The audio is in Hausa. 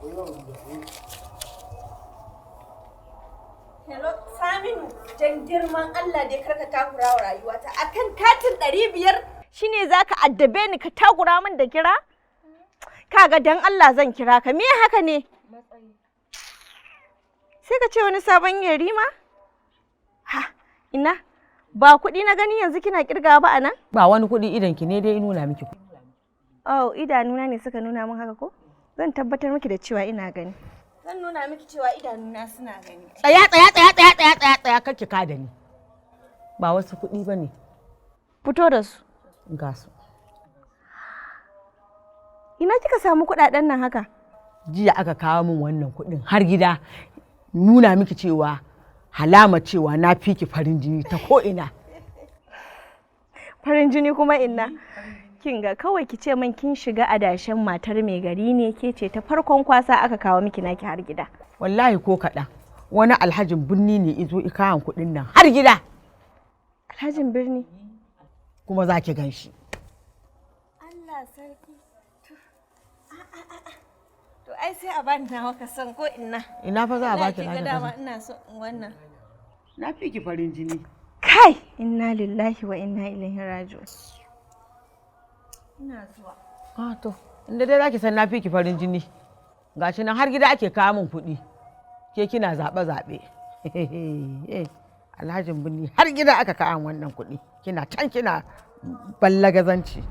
Hello, Saminu, jan girman Allah dai karka takura wa rayuwata. Akan katin 500 shine zaka addabe ni ka takura min da kira? Kaga dan Allah zan kira ka. Me haka ne? Sai ka ce wani sabon yarima? Ha, ina? Ba kuɗi na gani yanzu kina kirga ba anan? Ba wani kuɗi idan ki ne dai nuna miki. Oh, idanuna ne suka nuna min haka ko? Zan tabbatar miki da cewa ina gani. Zan nuna miki cewa idanuna suna gani. Tsaya kake ka da ni. Ba wasu kuɗi ba ne. Fito da su. Ga su. Ina kika samu kuɗaɗen nan haka? Jiya aka kawo min wannan kuɗin har gida. Nuna miki cewa halama cewa na fi ki farin jini ta ko ina. Farin jini kuma inna. Kin ga kawai ki ce min kin shiga adashin matar mai gari ne ke ce ta farkon kwasa aka kawo miki naki har gida. Wallahi ko kaɗan. Wani alhajin birni ne izo ikawan kuɗin nan har gida. Alhajin birni? Kuma za ki gan shi. Allah sarki. To ai sai a bani nawa ka san ko inna. Ina fa za a baki na dama ina so in wannan. Na fi ki farin jini. Kai, inna lillahi wa inna ilaihi raji'un. Ina zuwa. Ah to, inda dai zaki san na fi ki farin jini. Gashi nan har gida ake kawo min kuɗi. Ke kina zaɓe-zaɓe. Alhajin birni har gida aka kawo wannan kuɗi. Kina can kina ballagazanci.